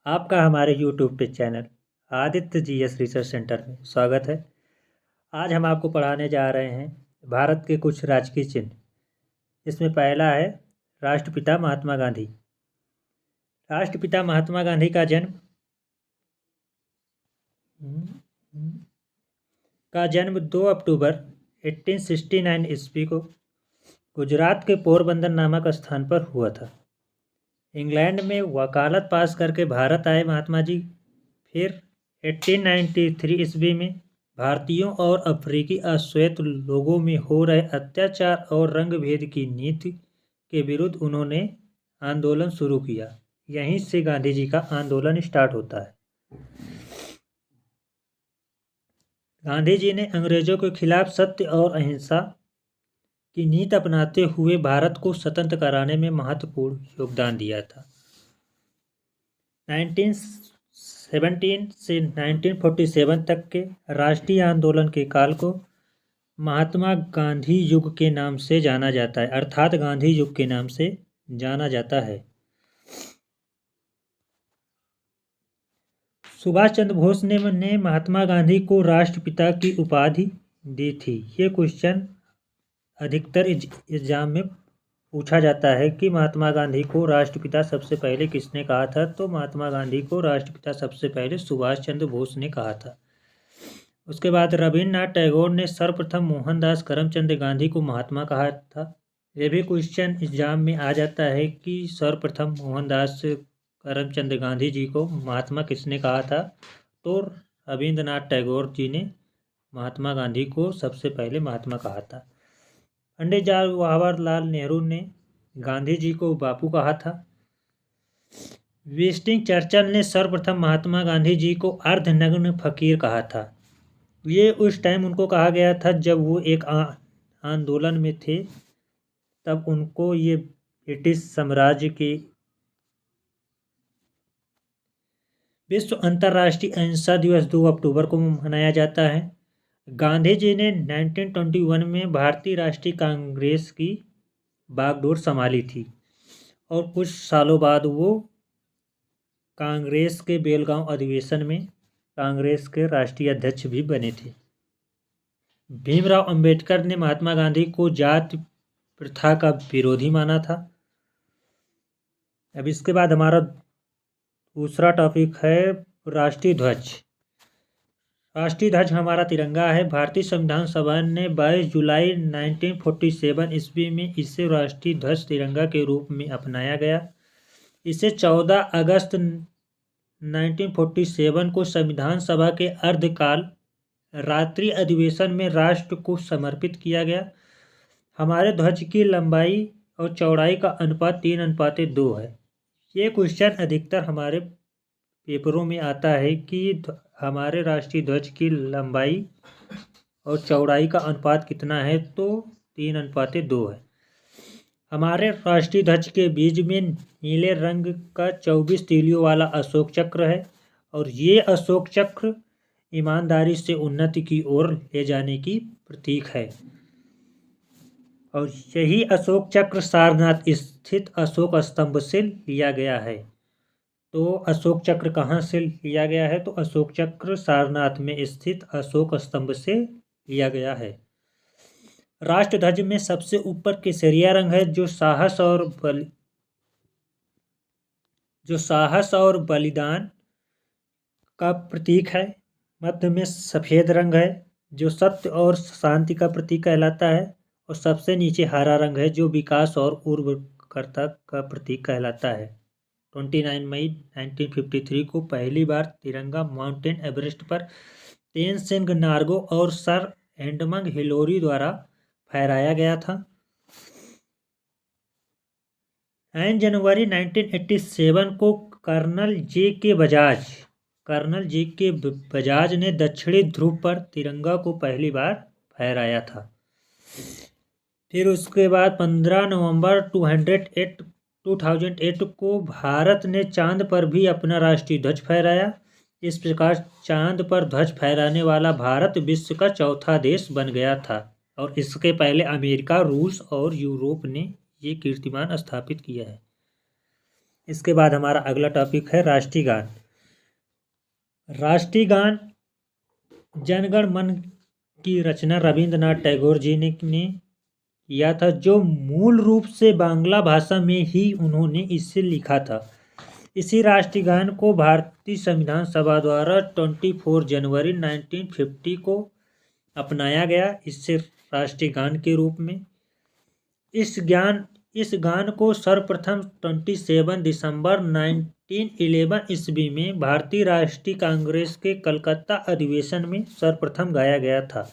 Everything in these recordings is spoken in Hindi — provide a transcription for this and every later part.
आपका हमारे YouTube पे channel Aditya GS research centre में स्वागत है। आज हम आपको पढ़ाने जा रहे हैं भारत के कुछ राजकीय चिन्ह। इसमें पहला है राष्ट्रपिता महात्मा गांधी। राष्ट्रपिता महात्मा गांधी का जन्म 2 अक्टूबर 1869 ईस्वी को गुजरात के पोरबंदर नामक स्थान पर हुआ था। इंग्लैंड में वकालत पास करके भारत आए महात्मा जी। फिर 1893 ईस्वी में भारतीयों और अफ्रीकी अश्वेत लोगों में हो रहे अत्याचार और रंग भेद की नीति के विरुद्ध उन्होंने आंदोलन शुरू किया। यहीं से गांधी जी का आंदोलन स्टार्ट होता है। गांधी जी ने अंग्रेजों के खिलाफ सत्य और अहिंसा की नीति अपनाते हुए भारत को स्वतंत्र कराने में महत्वपूर्ण योगदान दिया था। 1917 से 1947 तक के राष्ट्रीय आंदोलन के काल को महात्मा गांधी युग के नाम से जाना जाता है, अर्थात गांधी युग के नाम से जाना जाता है। सुभाष चंद्र बोस ने महात्मा गांधी को राष्ट्रपिता की उपाधि दी थी। ये क्वेश्चन अधिकतर एग्जाम में पूछा जाता है कि महात्मा गांधी को राष्ट्रपिता सबसे पहले किसने कहा था। तो महात्मा गांधी को राष्ट्रपिता सबसे पहले सुभाष चंद्र बोस ने कहा था। उसके बाद रविन्द्रनाथ टैगोर ने सर्वप्रथम मोहनदास करमचंद गांधी को महात्मा कहा था। ये भी क्वेश्चन एग्जाम में आ जाता है कि सर्वप्रथम मोहनदास करमचंद गांधी जी को महात्मा किसने कहा था। तो रविन्द्रनाथ टैगोर जी ने महात्मा गांधी को सबसे पहले महात्मा कहा था। पंडित जवाहरलाल नेहरू ने गांधी जी को बापू कहा था। विंस्टन चर्चिल ने सर्वप्रथम महात्मा गांधी जी को अर्धनग्न फकीर कहा था। ये उस टाइम उनको कहा गया था जब वो एक आंदोलन में थे, तब उनको ये ब्रिटिश साम्राज्य के विश्व अंतर्राष्ट्रीय अहिंसा दिवस 2 अक्टूबर को मनाया जाता है। गांधी जी ने 1921 में भारतीय राष्ट्रीय कांग्रेस की बागडोर संभाली थी और कुछ सालों बाद वो कांग्रेस के बेलगांव अधिवेशन में कांग्रेस के राष्ट्रीय अध्यक्ष भी बने थे। भीमराव अंबेडकर ने महात्मा गांधी को जाति प्रथा का विरोधी माना था। अब इसके बाद हमारा दूसरा टॉपिक है राष्ट्रीय ध्वज। राष्ट्रीय ध्वज हमारा तिरंगा है। भारतीय संविधान सभा ने 22 जुलाई 1947 ईस्वी में इसे राष्ट्रीय ध्वज तिरंगा के रूप में अपनाया गया। इसे 14 अगस्त 1947 को संविधान सभा के अर्धकाल रात्रि अधिवेशन में राष्ट्र को समर्पित किया गया। हमारे ध्वज की लंबाई और चौड़ाई का अनुपात 3:2 है। ये क्वेश्चन अधिकतर हमारे पेपरों में आता है कि हमारे राष्ट्रीय ध्वज की लंबाई और चौड़ाई का अनुपात कितना है, तो 3:2 है। हमारे राष्ट्रीय ध्वज के बीच में नीले रंग का 24 तीलियों वाला अशोक चक्र है और ये अशोक चक्र ईमानदारी से उन्नति की ओर ले जाने की प्रतीक है। और यही अशोक चक्र सारनाथ स्थित अशोक स्तंभ से लिया गया है। तो अशोक चक्र कहाँ से लिया गया है? तो अशोक चक्र सारनाथ में स्थित अशोक स्तंभ से लिया गया है। राष्ट्र ध्वज में सबसे ऊपर केसरिया रंग है जो साहस और बलिदान का प्रतीक है। मध्य में सफ़ेद रंग है जो सत्य और शांति का प्रतीक कहलाता है और सबसे नीचे हरा रंग है जो विकास और उर्वरकता का प्रतीक कहलाता है। 29 मई 1953 को पहली बार तिरंगा माउंटेन एवरेस्ट पर तेनसिंग नार्गो और सर एडमंड हिलोरी द्वारा फहराया गया था। 9 जनवरी 1987 को कर्नल जे के बजाज ने दक्षिणी ध्रुव पर तिरंगा को पहली बार फहराया था। फिर उसके बाद 15 नवंबर 2008 को भारत ने चांद पर भी अपना राष्ट्रीय ध्वज फहराया। इस प्रकार चांद पर ध्वज फहराने वाला भारत विश्व का चौथा देश बन गया था और इसके पहले अमेरिका, रूस और यूरोप ने ये कीर्तिमान स्थापित किया है। इसके बाद हमारा अगला टॉपिक है राष्ट्रीय गान। राष्ट्रीय गान जनगण मन की रचना रविंद्रनाथ टैगोर जी ने किया था, जो मूल रूप से बांग्ला भाषा में ही उन्होंने इसे लिखा था। इसी राष्ट्रीय गान को भारतीय संविधान सभा द्वारा 24 जनवरी 1950 को अपनाया गया, इससे राष्ट्रीय गान के रूप में। इस गान को सर्वप्रथम 27 दिसंबर 1911 ईस्वी में भारतीय राष्ट्रीय कांग्रेस के कलकत्ता अधिवेशन में सर्वप्रथम गाया गया था।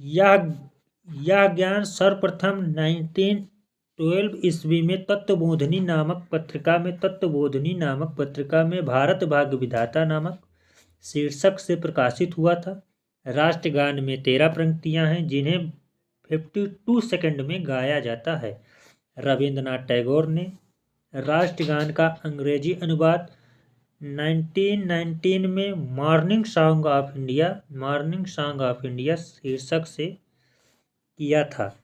यह ज्ञान सर्वप्रथम 1912 ईस्वी में तत्वबोधिनी नामक पत्रिका में भारत भाग्य विधाता नामक शीर्षक से प्रकाशित हुआ था। राष्ट्रगान में 13 पंक्तियां हैं, जिन्हें 52 सेकंड में गाया जाता है। रविंद्रनाथ टैगोर ने राष्ट्रगान का अंग्रेजी अनुवाद 1919 में मॉर्निंग सॉन्ग ऑफ इंडिया शीर्षक से किया था।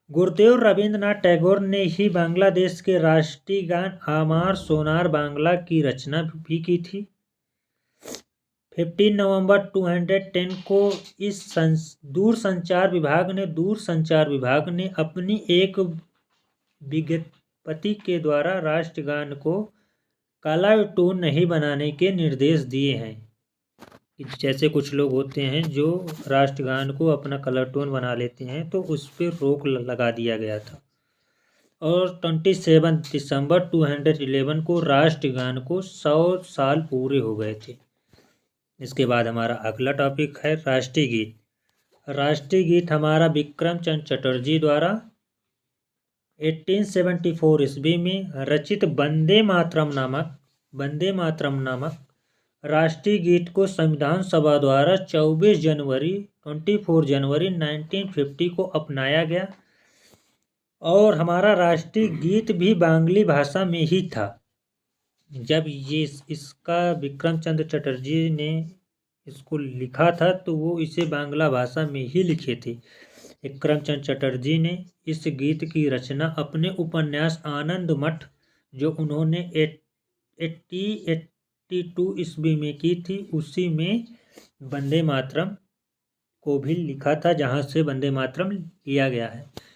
गुरुदेव रविंद्रनाथ टैगोर ने ही बांग्लादेश के राष्ट्रीय गान आमार सोनार बांग्ला की रचना भी की थी। 15 नवंबर 2010 को दूरसंचार विभाग ने अपनी एक विज्ञप्ति के द्वारा राष्ट्रगान को कलर टोन नहीं बनाने के निर्देश दिए हैं। जैसे कुछ लोग होते हैं जो राष्ट्रगान को अपना कलर टोन बना लेते हैं, तो उस पर रोक लगा दिया गया था। और 27 दिसंबर 2011 को राष्ट्रगान को 100 साल पूरे हो गए थे। इसके बाद हमारा अगला टॉपिक है राष्ट्रीय गीत। राष्ट्रीय गीत हमारा विक्रम चंद्र चटर्जी द्वारा 1874 ईस्वी में रचित वंदे मातरम नामक राष्ट्रीय गीत को संविधान सभा द्वारा 24 जनवरी 1950 को अपनाया गया। और हमारा राष्ट्रीय गीत भी बांग्ली भाषा में ही था। जब इसका विक्रम चंद्र चटर्जी ने इसको लिखा था, तो वो इसे बांग्ला भाषा में ही लिखे थे। विक्रम चंद्र चटर्जी ने इस गीत की रचना अपने उपन्यास आनंद मठ, जो उन्होंने 1882 ईस्वी में की थी, उसी में वंदे मातरम को भी लिखा था, जहाँ से वंदे मातरम लिया गया है।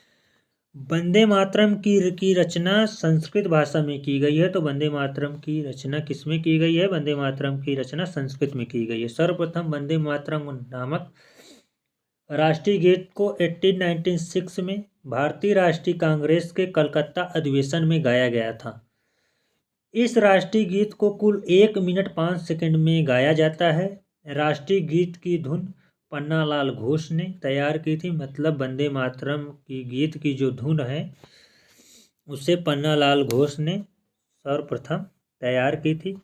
वंदे मातरम की रचना संस्कृत भाषा में की गई है। तो वंदे मातरम की रचना किस में की गई है? वंदे मातरम की रचना संस्कृत में की गई है। सर्वप्रथम वंदे मातरम नामक राष्ट्रीय गीत को 1896 में भारतीय राष्ट्रीय कांग्रेस के कलकत्ता अधिवेशन में गाया गया था। इस राष्ट्रीय गीत को कुल 1 मिनट 5 सेकंड में गाया जाता है। राष्ट्रीय गीत की धुन पन्नालाल घोष ने तैयार की थी। मतलब वंदे मातरम की गीत की जो धुन है, उसे पन्नालाल घोष ने सर्वप्रथम तैयार की थी।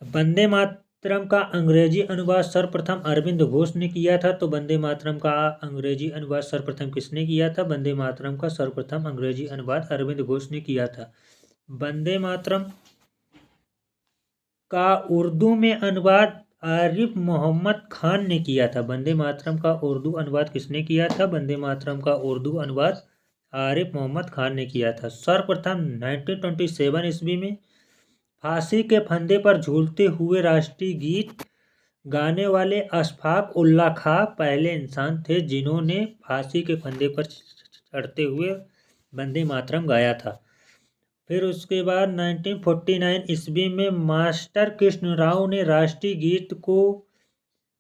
वंदे मातरम का अंग्रेजी अनुवाद सर्वप्रथम अरविंद घोष ने किया था। तो वंदे मातरम का अंग्रेजी अनुवाद सर्वप्रथम किसने किया था? वंदे मातरम का सर्वप्रथम अंग्रेजी अनुवाद अरविंद घोष ने किया था। वंदे मातरम का उर्दू में अनुवाद आरिफ मोहम्मद खान ने किया था। वंदे मातरम का उर्दू अनुवाद किसने किया था? वंदे मातरम का उर्दू अनुवाद आरिफ मोहम्मद खान ने किया था। सर्वप्रथम 1927 ईस्वी में फांसी के फंदे पर झूलते हुए राष्ट्रीय गीत गाने वाले अशफाक उल्लाह खां पहले इंसान थे, जिन्होंने फांसी के फंदे पर चढ़ते हुए वंदे मातरम गाया था। फिर उसके बाद 1949 ईस्वी में मास्टर कृष्ण राव ने राष्ट्रीय गीत को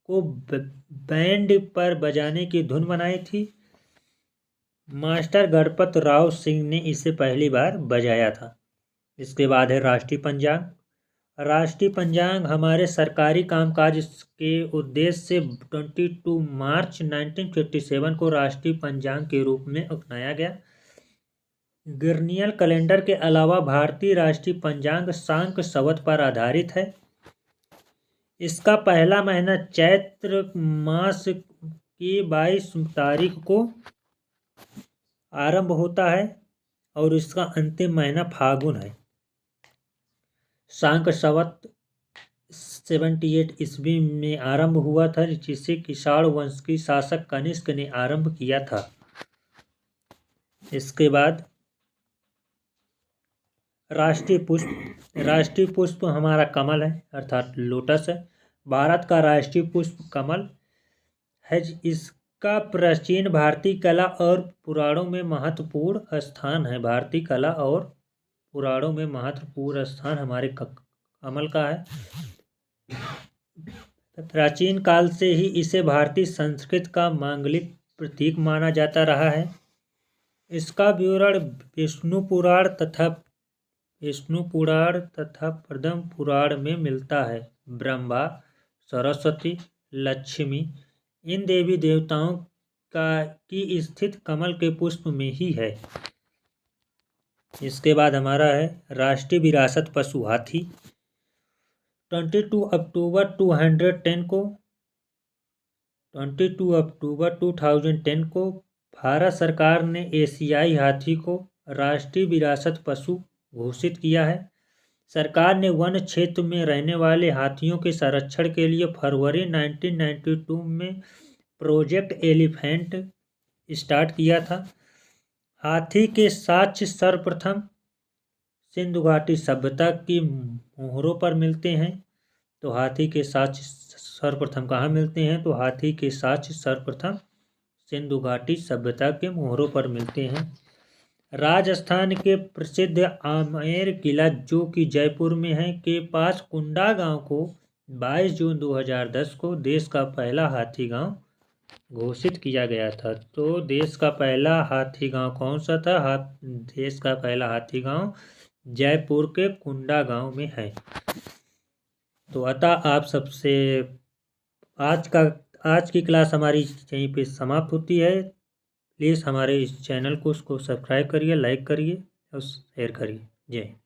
बैंड पर बजाने की धुन बनाई थी। मास्टर गणपत राव सिंह ने इसे पहली बार बजाया था। इसके बाद है राष्ट्रीय पंचांग। राष्ट्रीय पंचांग हमारे सरकारी कामकाज के उद्देश्य से 22 मार्च 1957 को राष्ट्रीय पंचांग के रूप में अपनाया गया। ग्रिगोरियन कैलेंडर के अलावा भारतीय राष्ट्रीय पंचांग शाक संवत पर आधारित है। इसका पहला महीना चैत्र मास की 22 तारीख को आरंभ होता है और इसका अंतिम महीना फागुन है। शाक संवत 78 ईस्वी में आरंभ हुआ था, जिसे किसाण वंश की शासक कनिष्क ने आरंभ किया था। इसके बाद राष्ट्रीय पुष्प हमारा कमल है, अर्थात लोटस है। भारत का राष्ट्रीय पुष्प कमल है। इसका प्राचीन भारतीय कला और पुराणों में महत्वपूर्ण स्थान है। भारतीय कला और पुराणों में महत्वपूर्ण स्थान हमारे कमल का है। प्राचीन काल से ही इसे भारतीय संस्कृति का मांगलिक प्रतीक माना जाता रहा है। इसका विवरण विष्णु पुराण तथा पद्म पुराण में मिलता है। ब्रह्मा, सरस्वती, लक्ष्मी इन देवी देवताओं की स्थिति कमल के पुष्प में ही है। इसके बाद हमारा है राष्ट्रीय विरासत पशु हाथी। 22 अक्टूबर 2010 को भारत सरकार ने एशियाई हाथी को राष्ट्रीय विरासत पशु घोषित किया है। सरकार ने वन क्षेत्र में रहने वाले हाथियों के संरक्षण के लिए फरवरी 1992 में प्रोजेक्ट एलिफेंट स्टार्ट किया था। हाथी के साक्ष्य सर्वप्रथम सिंधु घाटी सभ्यता की मोहरों पर मिलते हैं। तो हाथी के साक्ष्य सर्वप्रथम कहाँ मिलते हैं? तो हाथी के साक्ष्य सर्वप्रथम सिंधु घाटी सभ्यता के मोहरों पर मिलते हैं। राजस्थान के प्रसिद्ध आमेर किला जो कि जयपुर में है के पास कुंडा गांव को 22 जून 2010 को देश का पहला हाथी गांव घोषित किया गया था। तो देश का पहला हाथी गांव कौन सा था? देश का पहला हाथी गांव जयपुर के कुंडा गांव में है। तो अतः आप सबसे आज की क्लास हमारी यहीं पे समाप्त होती है। प्लीज़ हमारे इस चैनल को उसको सब्सक्राइब करिए, लाइक करिए और शेयर करिए। जय हिंद।